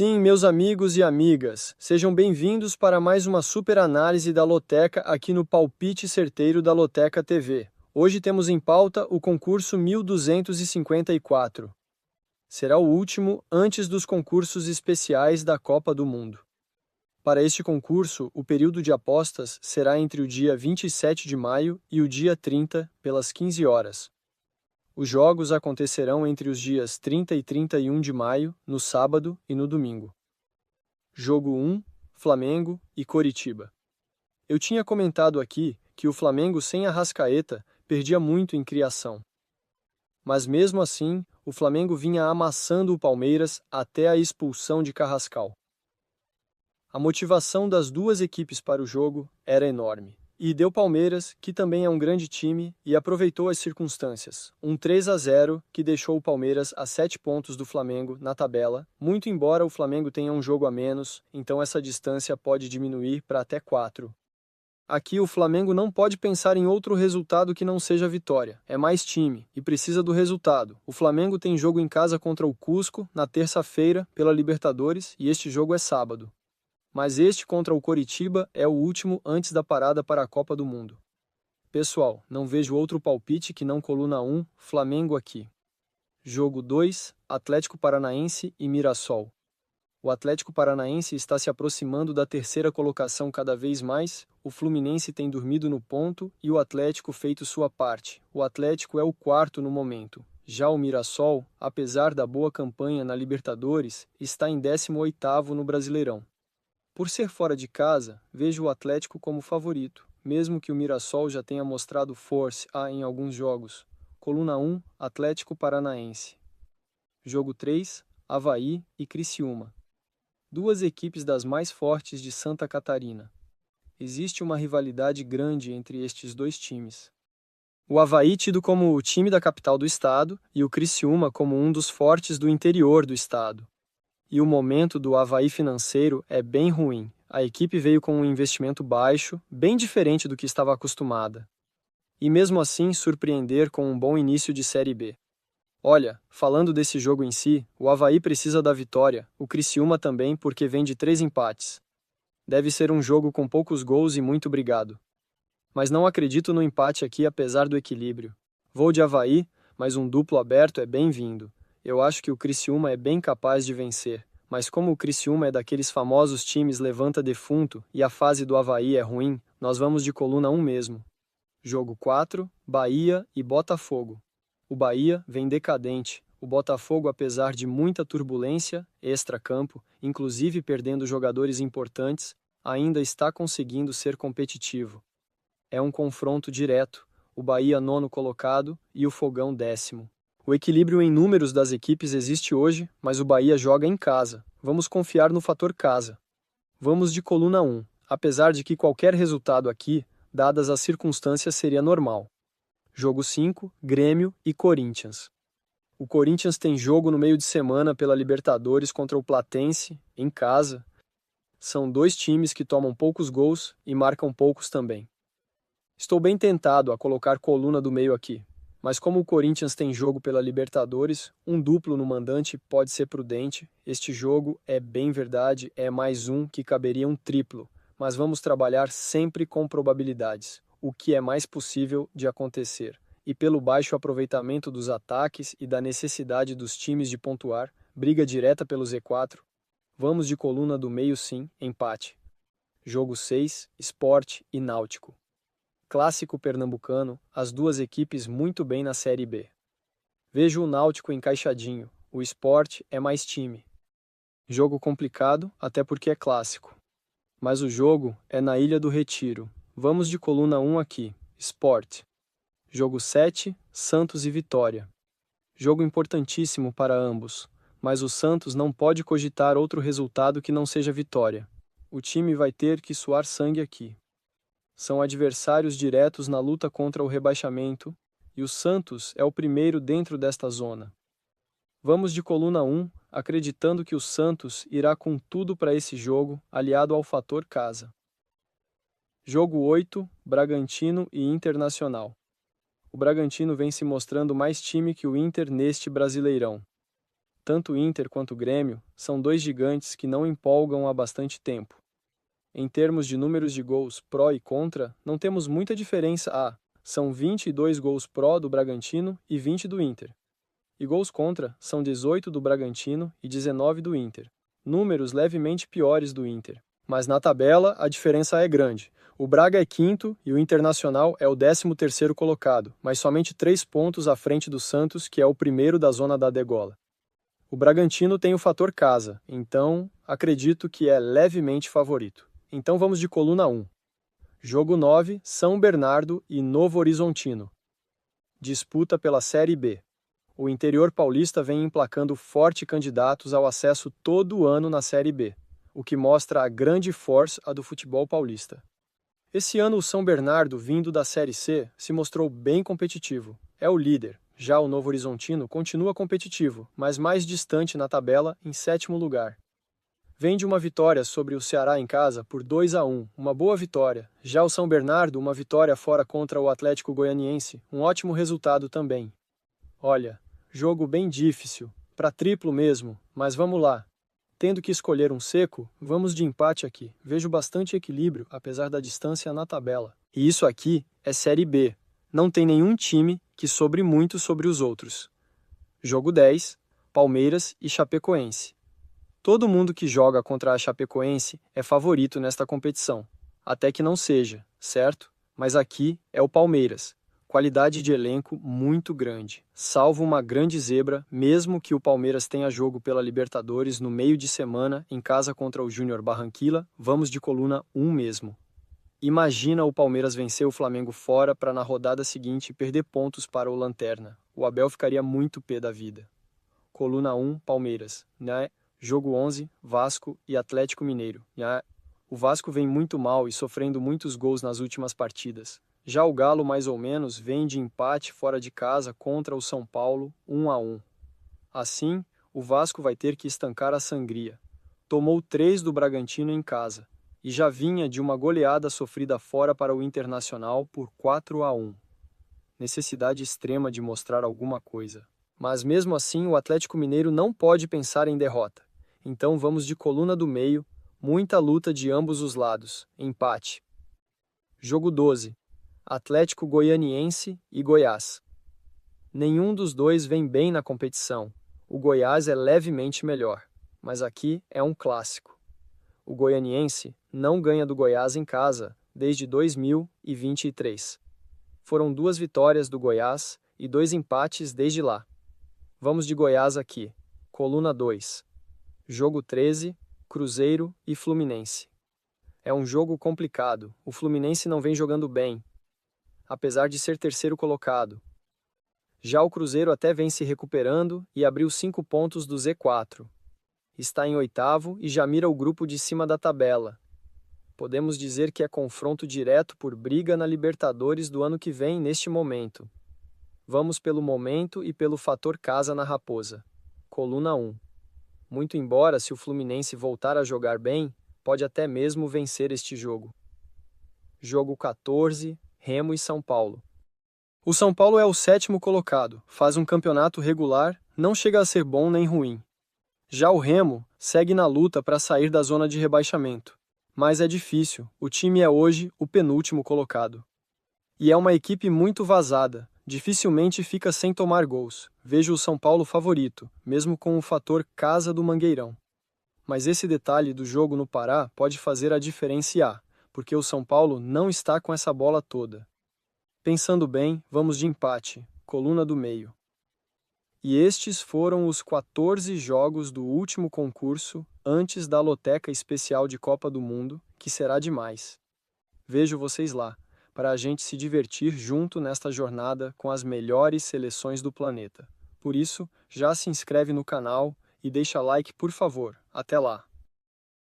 Sim, meus amigos e amigas, sejam bem-vindos para mais uma super análise da Loteca aqui no Palpite Certeiro da Loteca TV. Hoje temos em pauta o concurso 1254. Será o último antes dos concursos especiais da Copa do Mundo. Para este concurso, o período de apostas será entre o dia 27 de maio e o dia 30, pelas 15 horas. Os jogos acontecerão entre os dias 30 e 31 de maio, no sábado e no domingo. Jogo 1, Flamengo e Coritiba. Eu tinha comentado aqui que o Flamengo sem Arrascaeta perdia muito em criação. Mas mesmo assim, o Flamengo vinha amassando o Palmeiras até a expulsão de Carrascal. A motivação das duas equipes para o jogo era enorme. E deu Palmeiras, que também é um grande time, e aproveitou as circunstâncias. Um 3-0 que deixou o Palmeiras a 7 pontos do Flamengo na tabela, muito embora o Flamengo tenha um jogo a menos, então essa distância pode diminuir para até 4. Aqui o Flamengo não pode pensar em outro resultado que não seja vitória. É mais time, e precisa do resultado. O Flamengo tem jogo em casa contra o Cusco, na terça-feira, pela Libertadores, e este jogo é sábado. Mas este contra o Coritiba é o último antes da parada para a Copa do Mundo. Pessoal, não vejo outro palpite que não coluna 1, Flamengo aqui. Jogo 2, Atlético Paranaense e Mirassol. O Atlético Paranaense está se aproximando da terceira colocação cada vez mais, o Fluminense tem dormido no ponto e o Atlético feito sua parte. O Atlético é o quarto no momento. Já o Mirassol, apesar da boa campanha na Libertadores, está em 18º no Brasileirão. Por ser fora de casa, vejo o Atlético como favorito, mesmo que o Mirassol já tenha mostrado força em alguns jogos. Coluna 1, Atlético Paranaense. Jogo 3, Avaí e Criciúma. Duas equipes das mais fortes de Santa Catarina. Existe uma rivalidade grande entre estes dois times. O Avaí tido como o time da capital do estado e o Criciúma como um dos fortes do interior do estado. E o momento do Avaí financeiro é bem ruim. A equipe veio com um investimento baixo, bem diferente do que estava acostumada. E mesmo assim surpreender com um bom início de Série B. Olha, falando desse jogo em si, o Avaí precisa da vitória, o Criciúma também porque vem de 3 empates. Deve ser um jogo com poucos gols e muito brigado. Mas não acredito no empate aqui apesar do equilíbrio. Vou de Avaí, mas um duplo aberto é bem-vindo. Eu acho que o Criciúma é bem capaz de vencer, mas como o Criciúma é daqueles famosos times levanta defunto e a fase do Avaí é ruim, nós vamos de coluna 1 mesmo. Jogo 4, Bahia e Botafogo. O Bahia vem decadente, o Botafogo apesar de muita turbulência, extra-campo, inclusive perdendo jogadores importantes, ainda está conseguindo ser competitivo. É um confronto direto, o Bahia 9º colocado e o Fogão 10º. O equilíbrio em números das equipes existe hoje, mas o Bahia joga em casa. Vamos confiar no fator casa. Vamos de coluna 1, apesar de que qualquer resultado aqui, dadas as circunstâncias, seria normal. Jogo 5, Grêmio e Corinthians. O Corinthians tem jogo no meio de semana pela Libertadores contra o Platense, em casa. São dois times que tomam poucos gols e marcam poucos também. Estou bem tentado a colocar coluna do meio aqui. Mas como o Corinthians tem jogo pela Libertadores, um duplo no mandante pode ser prudente. Este jogo é bem verdade, é mais um que caberia um triplo. Mas vamos trabalhar sempre com probabilidades, o que é mais possível de acontecer. E pelo baixo aproveitamento dos ataques e da necessidade dos times de pontuar, briga direta pelo Z4. Vamos de coluna do meio sim, empate. Jogo 6, Sport e Náutico. Clássico pernambucano, as duas equipes muito bem na Série B. Vejo o Náutico encaixadinho, o Sport é mais time. Jogo complicado, até porque é clássico. Mas o jogo é na Ilha do Retiro. Vamos de coluna 1 aqui, Sport. Jogo 7, Santos e Vitória. Jogo importantíssimo para ambos, mas o Santos não pode cogitar outro resultado que não seja vitória. O time vai ter que suar sangue aqui. São adversários diretos na luta contra o rebaixamento, e o Santos é o primeiro dentro desta zona. Vamos de coluna 1, acreditando que o Santos irá com tudo para esse jogo, aliado ao fator casa. Jogo 8, Bragantino e Internacional. O Bragantino vem se mostrando mais time que o Inter neste Brasileirão. Tanto o Inter quanto o Grêmio são dois gigantes que não empolgam há bastante tempo. Em termos de números de gols pró e contra, não temos muita diferença. São 22 gols pró do Bragantino e 20 do Inter. E gols contra são 18 do Bragantino e 19 do Inter. Números levemente piores do Inter. Mas na tabela a diferença é grande. O Braga é quinto e o Internacional é o 13º colocado, mas somente 3 pontos à frente do Santos, que é o primeiro da zona da degola. O Bragantino tem o fator casa, então acredito que é levemente favorito. Então vamos de coluna 1. Jogo 9, São Bernardo e Novo Horizontino. Disputa pela Série B. O interior paulista vem emplacando forte candidatos ao acesso todo ano na Série B, o que mostra a grande força do futebol paulista. Esse ano o São Bernardo, vindo da Série C, se mostrou bem competitivo. É o líder. Já o Novo Horizontino continua competitivo, mas mais distante na tabela, em 7º lugar. Vem de uma vitória sobre o Ceará em casa por 2-1, uma boa vitória. Já o São Bernardo, uma vitória fora contra o Atlético Goianiense, um ótimo resultado também. Olha, jogo bem difícil, para triplo mesmo, mas vamos lá. Tendo que escolher um seco, vamos de empate aqui. Vejo bastante equilíbrio, apesar da distância na tabela. E isso aqui é Série B. Não tem nenhum time que sobre muito sobre os outros. Jogo 10, Palmeiras e Chapecoense. Todo mundo que joga contra a Chapecoense é favorito nesta competição. Até que não seja, certo? Mas aqui é o Palmeiras. Qualidade de elenco muito grande. Salvo uma grande zebra, mesmo que o Palmeiras tenha jogo pela Libertadores no meio de semana em casa contra o Júnior Barranquilla, vamos de coluna 1 mesmo. Imagina o Palmeiras vencer o Flamengo fora para na rodada seguinte perder pontos para o Lanterna. O Abel ficaria muito pé da vida. Coluna 1, Palmeiras. Jogo 11, Vasco e Atlético Mineiro. O Vasco vem muito mal e sofrendo muitos gols nas últimas partidas. Já o Galo, mais ou menos, vem de empate fora de casa contra o São Paulo, 1-1. Assim, o Vasco vai ter que estancar a sangria. Tomou 3 do Bragantino em casa e já vinha de uma goleada sofrida fora para o Internacional por 4-1. Necessidade extrema de mostrar alguma coisa. Mas mesmo assim, o Atlético Mineiro não pode pensar em derrota. Então vamos de coluna do meio, muita luta de ambos os lados, empate. Jogo 12. Atlético Goianiense e Goiás. Nenhum dos dois vem bem na competição. O Goiás é levemente melhor, mas aqui é um clássico. O Goianiense não ganha do Goiás em casa desde 2023. Foram 2 vitórias do Goiás e 2 empates desde lá. Vamos de Goiás aqui. Coluna 2. Jogo 13, Cruzeiro e Fluminense. É um jogo complicado. O Fluminense não vem jogando bem, apesar de ser terceiro colocado. Já o Cruzeiro até vem se recuperando e abriu 5 pontos do Z4. Está em 8º e já mira o grupo de cima da tabela. Podemos dizer que é confronto direto por briga na Libertadores do ano que vem neste momento. Vamos pelo momento e pelo fator casa na Raposa. Coluna 1. Muito embora, se o Fluminense voltar a jogar bem, pode até mesmo vencer este jogo. Jogo 14, Remo e São Paulo. O São Paulo é o 7º colocado, faz um campeonato regular, não chega a ser bom nem ruim. Já o Remo segue na luta para sair da zona de rebaixamento. Mas é difícil, o time é hoje o penúltimo colocado. E é uma equipe muito vazada, dificilmente fica sem tomar gols. Vejo o São Paulo favorito, mesmo com o fator casa do Mangueirão. Mas esse detalhe do jogo no Pará pode fazer a diferenciar, porque o São Paulo não está com essa bola toda. Pensando bem, vamos de empate, coluna do meio. E estes foram os 14 jogos do último concurso antes da loteca especial de Copa do Mundo, que será demais. Vejo vocês lá, para a gente se divertir junto nesta jornada com as melhores seleções do planeta. Por isso, já se inscreve no canal e deixa like, por favor. Até lá!